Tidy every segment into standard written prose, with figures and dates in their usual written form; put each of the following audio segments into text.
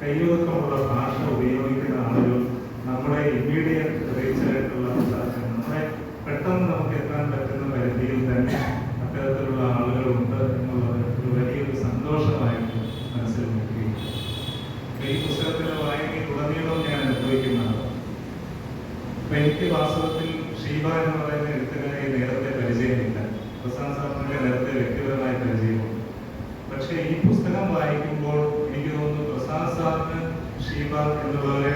കയ്യൊതുക്കമുള്ള ഭാഷ ഉപയോഗിക്കുന്ന ആളുകൾ നമ്മുടെ ഇമ്മീഡിയറ്റ് റീച്ചായിട്ടുള്ള നമ്മുടെ പെട്ടെന്ന് നമുക്ക് എത്താൻ പറ്റുന്ന പരിധിയിൽ തന്നെ അത്തരത്തിലുള്ള ആളുകളുണ്ട് എന്നുള്ളത് ഒരു വലിയൊരു സന്തോഷമായിട്ട് മനസ്സിൽ നിൽക്കുകയും ഈ പുസ്തകത്തിലെ വായനയിലുടനീളം ഞാൻ അനുഭവിക്കുന്നതാണ്. അപ്പൊ എനിക്ക് വാസ്തവത്തിൽ ഷീബ എന്ന് പറയുന്ന എഴുത്തുകാരെ നേരത്തെ പരിചയമില്ല. പ്രശാന്ത് സാറിനെ നേരത്തെ വ്യക്തിപരമായി പരിചയമുണ്ട്. പക്ഷെ ഈ പുസ്തകം വായിക്കുമ്പോൾ എനിക്ക് തോന്നുന്നു പ്രശാന്ത് സാറിന് ഷീബ എന്നുള്ളവരെ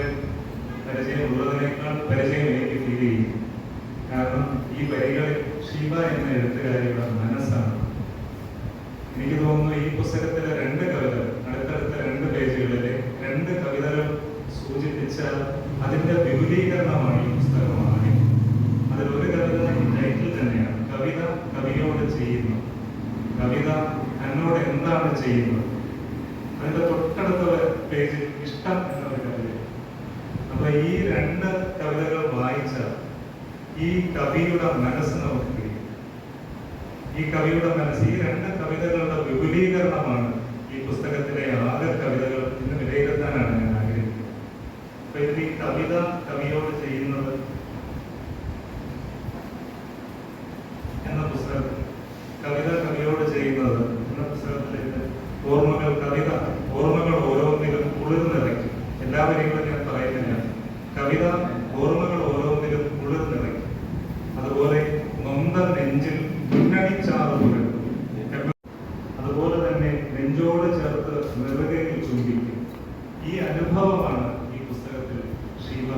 പരിചയമുള്ളതിനേക്കാൾ പരിചയം എനിക്ക് ഫീൽ ചെയ്യും. കാരണം ഈ വരികളിൽ ഷീബ എന്ന എഴുത്തുകാരിയുടെ മനസ്സാണ്. എനിക്ക് തോന്നുന്നു ഈ പുസ്തകത്തിലെ 2 കവിതകൾ, അടുത്തടുത്ത 2 പേജുകളിലെ 2 കവിതകൾ സൂചിപ്പിച്ചാൽ അതിന്റെ വിപുലീകരണമാണ് ഈ പുസ്തകമാണ്. അതിലൊരു കവിത ഈ ടൈറ്റിൽ തന്നെയാണ്, കവിത കവിയോട് ചെയ്യുന്നു. കവിത എന്നോട് എന്താണ് ചെയ്യുന്നത്? അതിന്റെ തൊട്ടടുത്ത പേജിൽ ഇഷ്ടം എന്നൊരു കവിത. അപ്പൊ ഈ 2 കവിതകൾ വായിച്ചാൽ ഈ കവിയുടെ മനസ്സ് നമുക്ക് കഴിയും. ഈ കവിയുടെ മനസ്സ്, ഈ 2 കവിതകളുടെ വിപുലീകരണമാണ് ഈ പുസ്തകത്തിലെ ആകെ കവിതകൾ എന്ന് വിലയിരുത്താനാണ് ഞാൻ ആഗ്രഹിക്കുന്നത്. അപ്പൊ ഇതിൽ ഈ കവിത കവിയോട് ചെയ്യുന്നത് എന്ന പുസ്തകത്തിൽ, കവിത കവിയോട് ചെയ്യുന്നത് എന്ന പുസ്തകത്തിലേക്ക് ഓർമ്മകൾ, കവിത ഓർമ്മകൾ ഓരോന്നിലും കുളിർ നിറയ്ക്കും. എല്ലാവരെയും ഞാൻ പറയുന്നില്ല. കവിത ഓർമ്മകൾ ഓരോന്നിലും കുളിർ നിറയ്ക്കും. അതുപോലെ നൊന്ത നെഞ്ചിൽ മുന്നണിച്ചാറ് പുരട്ടും. അതുപോലെ തന്നെ നെഞ്ചോട് ചേർത്ത് നെറുകയിൽ ചുംബിക്കും. ഈ അനുഭവമാണ് ഈ പുസ്തകത്തിൽ ഷീബ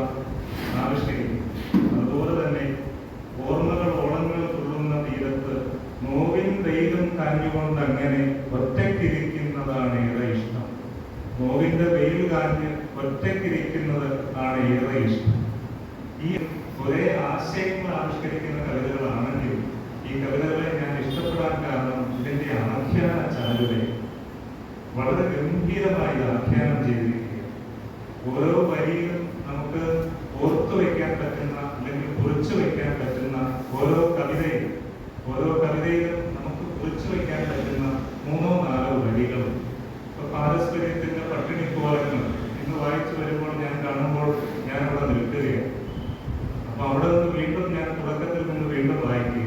ആവിഷ്കരിക്കുന്നത്. അതുപോലെ തന്നെ ഓർമ്മകൾ ഓളങ്ങൾ തുള്ളുന്ന തീരത്ത് നോവിൻ വെയിലും കാഞ്ഞുകൊണ്ട് അങ്ങനെ ഒറ്റയ്ക്കിരിക്കുന്നതാണ് ഏറെ ഇഷ്ടം. നോവിന്റെ വെയിൽ കാഞ്ഞ് ഒറ്റയ്ക്കിരിക്കുന്നത് ആണ് ഏറെ ഇഷ്ടം. ഈ ഒരേ ആശയങ്ങൾ ആവിഷ്കരിക്കുന്ന കവിതകളാണെങ്കിലും ഈ കവിതകളെ ഞാൻ ഇഷ്ടപ്പെടാൻ കാരണം ഇതിന്റെ ആഖ്യാന ചാരുതയെ വളരെ ഗംഭീരമായി ആഖ്യാനം ചെയ്തിരിക്കുക. ഓരോ വരിയിലും നമുക്ക് ഓർത്തു വയ്ക്കാൻ പറ്റുന്ന അല്ലെങ്കിൽ കുറിച്ചു വയ്ക്കാൻ പറ്റുന്ന ഓരോ കവിതയിലും നമുക്ക് കുറിച്ചു വയ്ക്കാൻ പറ്റുന്ന 3-4 വരികളും. ഇപ്പൊ പാരസ്പര്യത്തിന്റെ പട്ടിണിക്കോലങ്ങൾ ഇന്ന് വായിച്ചു വരുമ്പോൾ ഞാൻ കാണുമ്പോൾ ഞാൻ അവിടെ നിൽക്കുകയാണ്. അപ്പൊ അവിടെ നിന്ന് വീണ്ടും ഞാൻ തുടക്കത്തിൽ നിന്ന് വീണ്ടും വായിക്കും.